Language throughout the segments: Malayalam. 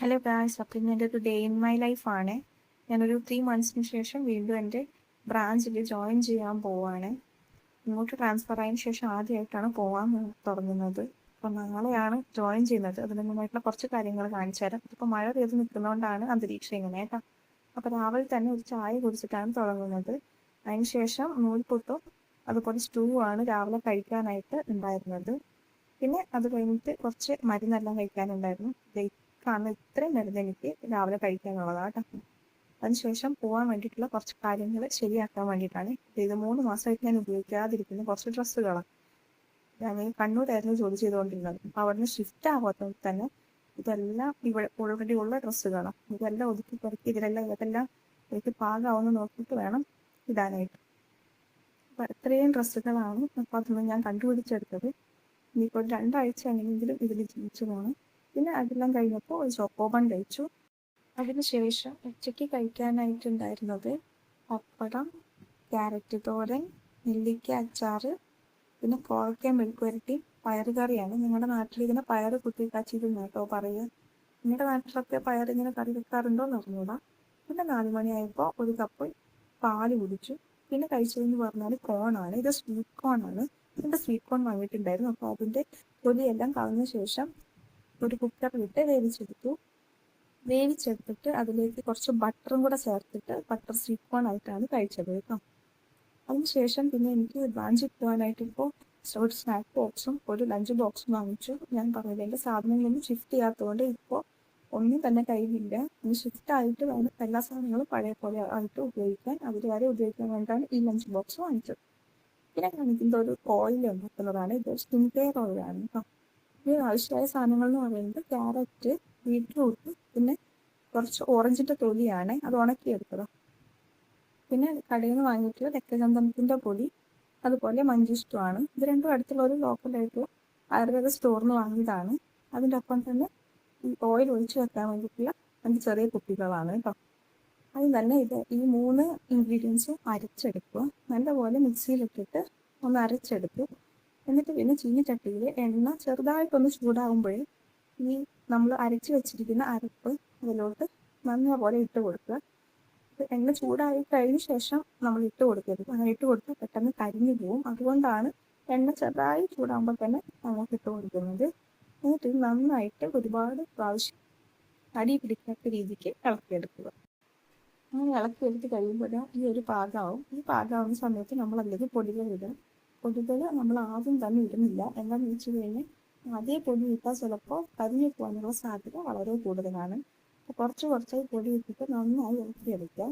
ഹലോ ഗായ്സ്, അപ്പം ഇന്ന് എൻ്റെ ഒരു ഡേ ഇൻ മൈ ലൈഫാണ്. ഞാനൊരു 3 മന്ത്സിന് ശേഷം വീണ്ടും എൻ്റെ ബ്രാഞ്ചിൽ ജോയിൻ ചെയ്യാൻ പോവാണ്. ഇങ്ങോട്ട് ട്രാൻസ്ഫർ ആയതിനു ശേഷം ആദ്യമായിട്ടാണ് പോകാൻ തുടങ്ങുന്നത്. അപ്പം നാളെയാണ് ജോയിൻ ചെയ്യുന്നത്. അതിന് മുന്നായിട്ടുള്ള കുറച്ച് കാര്യങ്ങൾ കാണിച്ചു തരാം. ഇപ്പോൾ മഴ പെയ്ത് നിൽക്കുന്നതുകൊണ്ടാണ് അന്തരീക്ഷം ഇങ്ങനെ കേട്ടോ. അപ്പോൾ രാവിലെ തന്നെ ഒരു ചായ കുടിച്ചിട്ടാണ് തുടങ്ങുന്നത്. അതിനുശേഷം നൂൽപുട്ടും അതുപോലെ സ്റ്റൂ ആണ് രാവിലെ കഴിക്കാനായിട്ട് ഉണ്ടായിരുന്നത്. പിന്നെ അത് കഴിഞ്ഞിട്ട് കുറച്ച് മരുന്നെല്ലാം കഴിക്കാനുണ്ടായിരുന്നു. കാരണം ഇത്രയും മരുന്ന് എനിക്ക് രാവിലെ കഴിക്കാനുള്ളതാണ് കേട്ടോ. അതിനുശേഷം പോകാൻ വേണ്ടിയിട്ടുള്ള കുറച്ച് കാര്യങ്ങൾ ശരിയാക്കാൻ വേണ്ടിയിട്ടാണ്. ഇത് 3 മാസമായിട്ട് ഞാൻ ഉപയോഗിക്കാതിരിക്കുന്ന കുറച്ച് ഡ്രസ്സുകളാണ്. ഞാൻ കണ്ണൂരായിരുന്നു ജോലി ചെയ്തുകൊണ്ടിരുന്നത്. അപ്പോൾ അവിടുന്ന് ഷിഫ്റ്റ് ആവാത്തത് തന്നെ ഇതെല്ലാം ഇവിടെ ഓൾറെഡി ഉള്ള ഡ്രസ്സുകളാണ്. ഇതെല്ലാം ഒതുക്കി പെറുക്കി ഇതെല്ലാം എനിക്ക് പാകമാവുന്ന നോക്കിയിട്ട് വേണം ഇടാനായിട്ട്. അപ്പം ഇത്രയും ഡ്രസ്സുകളാണ് അപ്പോൾ അതൊന്നും ഞാൻ കണ്ടുപിടിച്ചെടുത്തത്. ഇനിയിപ്പോൾ 2 ആഴ്ച എങ്ങനെയെങ്കിലും ഇതിൽ ജീവിച്ചു പോകണം. പിന്നെ അതെല്ലാം കഴിഞ്ഞപ്പോൾ ഒരു ചോക്കോബൺ കഴിച്ചു. അതിനുശേഷം ഉച്ചയ്ക്ക് കഴിക്കാനായിട്ടുണ്ടായിരുന്നത് പപ്പടം, ക്യാരറ്റ് തോരൻ, നെല്ലിക്ക അച്ചാറ്, പിന്നെ കോവയ്ക്ക മെഴുക്ക് പുരട്ടി, പയറുകറിയാണ്. നിങ്ങളുടെ നാട്ടിൽ ഇതിനെ പയറ് കുത്തി കാച്ചിരുന്നു കേട്ടോ പറയുക. നിങ്ങളുടെ നാട്ടിലൊക്കെ പയറിങ്ങനെ കറി വെക്കാറുണ്ടോ എന്ന് അറിഞ്ഞൂടാ. പിന്നെ 4 മണിയായപ്പോൾ ഒരു കപ്പ് പാല് കുടിച്ചു. പിന്നെ കഴിച്ചതെന്ന് പറഞ്ഞാൽ കോണാണ്. ഇത് സ്വീറ്റ് കോണാണ്. എൻ്റെ സ്വീറ്റ് കോൺ വാങ്ങിയിട്ടുണ്ടായിരുന്നു. അപ്പോൾ അതിൻ്റെ തൊലിയെല്ലാം കളഞ്ഞ ശേഷം ഒരു കുക്കറിലിട്ട് വേവിച്ചെടുത്തിട്ട് അതിലേക്ക് കുറച്ച് ബട്ടറും കൂടെ ചേർത്തിട്ട് ബട്ടർ സ്വീറ്റ് കോൺ ആയിട്ടാണ് കഴിച്ചത് കേട്ടോ. അതിനുശേഷം പിന്നെ എനിക്ക് ബ്രാഞ്ചിൽ പോകാനായിട്ട് ഇപ്പോൾ ഒരു സ്നാക്ക് ബോക്സും ഒരു ലഞ്ച് ബോക്സും വാങ്ങിച്ചു. ഞാൻ പറഞ്ഞില്ല, എൻ്റെ സാധനങ്ങളൊന്നും ഷിഫ്റ്റ് ചെയ്യാത്തതുകൊണ്ട് ഇപ്പോൾ ഒന്നും തന്നെ കയ്യിലില്ല. ഇനി ഷിഫ്റ്റ് ആയിട്ട് വേണം എല്ലാ സാധനങ്ങളും പഴയ പോലെ ആയിട്ട് ഉപയോഗിക്കാൻ. അതുവരെ ഉപയോഗിക്കാൻ വേണ്ടിയിട്ടാണ് ഈ ലഞ്ച് ബോക്സ് വാങ്ങിച്ചത്. പിന്നെ കാണിക്കുന്നത് ഒരു ഓയിൽ ഉണ്ടാക്കുന്നതാണ്. ഇത് സ്കിൻ കെയർ ഓയിലാണ് കേട്ടോ. ഇതിന് ആവശ്യമായ സാധനങ്ങൾ എന്ന് പറയുന്നത് ക്യാരറ്റ്, ബീറ്റ്റൂട്ട്, പിന്നെ കുറച്ച് ഓറഞ്ചിൻ്റെ തൊലിയാണ്. അത് ഉണക്കിയെടുത്തത്. പിന്നെ കടയിൽ നിന്ന് വാങ്ങിയിട്ടുള്ള രക്തചന്ദനത്തിൻ്റെ പൊടി, അതുപോലെ മഞ്ചിഷ്ടമാണ്. ഇത് രണ്ടും അടുത്തുള്ള ഒരു ലോക്കലായിട്ടുള്ള ആയുർവേദ സ്റ്റോറിൽ നിന്ന് വാങ്ങിയതാണ്. അതിൻ്റെ ഒപ്പം തന്നെ ഈ ഓയിൽ ഒഴിച്ചു വെക്കാൻ വേണ്ടിയിട്ടുള്ള 5 ചെറിയ കുപ്പികളാണ് കേട്ടോ. അതിൽ തന്നെ ഈ 3 ഇൻഗ്രീഡിയൻസും അരച്ചെടുക്കുക. നല്ലപോലെ മിക്സിയിലിട്ടിട്ട് ഒന്ന് അരച്ചെടുത്തു. എന്നിട്ട് പിന്നെ ചീനിച്ചട്ടിയിൽ എണ്ണ ചെറുതായിട്ടൊന്ന് ചൂടാകുമ്പോഴേ ഈ നമ്മൾ അരച്ച് വെച്ചിരിക്കുന്ന അരപ്പ് അതിലോട്ട് നല്ലപോലെ ഇട്ട് കൊടുക്കുക. എണ്ണ ചൂടായി കഴിഞ്ഞ ശേഷം നമ്മൾ ഇട്ട് കൊടുക്കരുത്. അങ്ങനെ ഇട്ട് കൊടുത്താൽ പെട്ടെന്ന് കരിഞ്ഞു പോവും. അതുകൊണ്ടാണ് എണ്ണ ചെറുതായി ചൂടാകുമ്പോൾ തന്നെ നമുക്ക് ഇട്ട് കൊടുക്കുന്നത്. എന്നിട്ട് നന്നായിട്ട് ഒരുപാട് പ്രാവശ്യം അടി പിടിക്കാത്ത രീതിക്ക് ഇളക്കിയെടുക്കുക. അങ്ങനെ ഇളക്കിയെടുത്ത് കഴിയുമ്പോൾ ഈ ഒരു പാകമാവും. ഈ പാകമാവുന്ന സമയത്ത് നമ്മൾ അതിലേക്ക് പൊടികൾ ഇടും. പൊടികൾ നമ്മൾ ആദ്യം തന്നെ ഇടുന്നില്ല. എന്താണെന്ന് വെച്ച് കഴിഞ്ഞാൽ അതേ പൊടി ഇട്ടാൽ ചിലപ്പോൾ കരിഞ്ഞു പോകാനുള്ള സാധ്യത വളരെ കൂടുതലാണ്. അപ്പോൾ കുറച്ച് കുറച്ചായി പൊടി ഇട്ടിട്ട് നന്നായി ഇളക്കിയെടുക്കുക.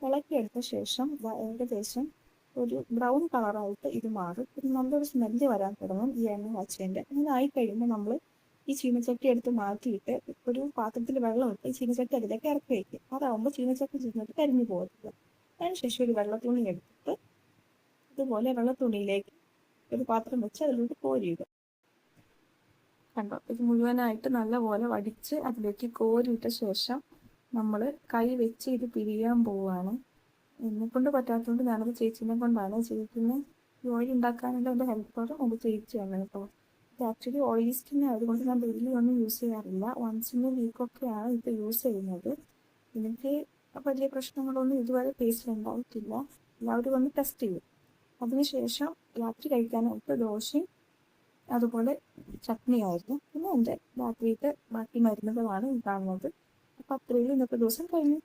ഇളക്കിയെടുത്ത ശേഷം ഏകദേശം ഒരു ബ്രൗൺ കളറായിട്ട് ഇത് മാറും. പിന്നെ നല്ലൊരു സ്മെല്ല് വരാൻ തുടങ്ങും ഈ എണ്ണ കാച്ചതിൻ്റെ. അങ്ങനെ ആയിക്കഴിയുമ്പോൾ നമ്മൾ ഈ ചീനച്ചട്ടി എടുത്ത് മാറ്റിയിട്ട് ഒരു പാത്രത്തിൽ വെള്ളം ഇട്ട് ഈ ചീനച്ചട്ടി അതിലേക്ക് ഇറക്കി വയ്ക്കുക. അതാവുമ്പോൾ ചീനച്ചട്ടി ചെന്നിട്ട് കരിഞ്ഞു പോകത്തില്ല. അതിനുശേഷം ഒരു വെള്ളത്തുണി എടുത്തിട്ട് ഇതുപോലെ വെള്ളത്തുണിയിലേക്ക് ഒരു പാത്രം വെച്ച് അതിലോട്ട് കോരിയിടുക. കണ്ടോ, ഇത് മുഴുവനായിട്ട് നല്ലപോലെ വടിച്ച് അതിലേക്ക് കോരിയിട്ട ശേഷം നമ്മൾ കൈ വെച്ച് ഇത് പിരിയാൻ പോവുകയാണ്. എന്നെക്കൊണ്ട് പറ്റാത്തതുകൊണ്ട് ഞാനത് ചേച്ചീനെ കൊണ്ടാണ്. ചേച്ചീനെ ഈ ഓയിൽ ഉണ്ടാക്കാനുള്ള എൻ്റെ ഹെൽപ്പറും അത് ചേച്ചിയാണ് കേട്ടോ. ഇത് ആക്ച്വലി ഓയിൽ സ്കിൻ ആയതുകൊണ്ട് ഞാൻ ഡെയിലി ഒന്നും യൂസ് ചെയ്യാറില്ല. വൺസ് ഇൻ എ വീക്കൊക്കെയാണ് ഇത് യൂസ് ചെയ്യുന്നത്. എനിക്ക് വലിയ പ്രശ്നങ്ങളൊന്നും ഇതുവരെ ഫേസിൽ ഉണ്ടായിട്ടില്ല. എല്ലാവരും വന്ന് ടെസ്റ്റ് ചെയ്യും. അതിനുശേഷം രാത്രി കഴിക്കാനായിട്ട് ദോശയും അതുപോലെ ചട്നിയായിരുന്നു. പിന്നെ എൻ്റെ രാത്രിയിലത്തെ ബാക്കി മരുന്നുകളാണ് ഈ കാണുന്നത്. അപ്പോൾ അത്രയും ഇന്നത്തെ ദിവസം കഴിഞ്ഞു.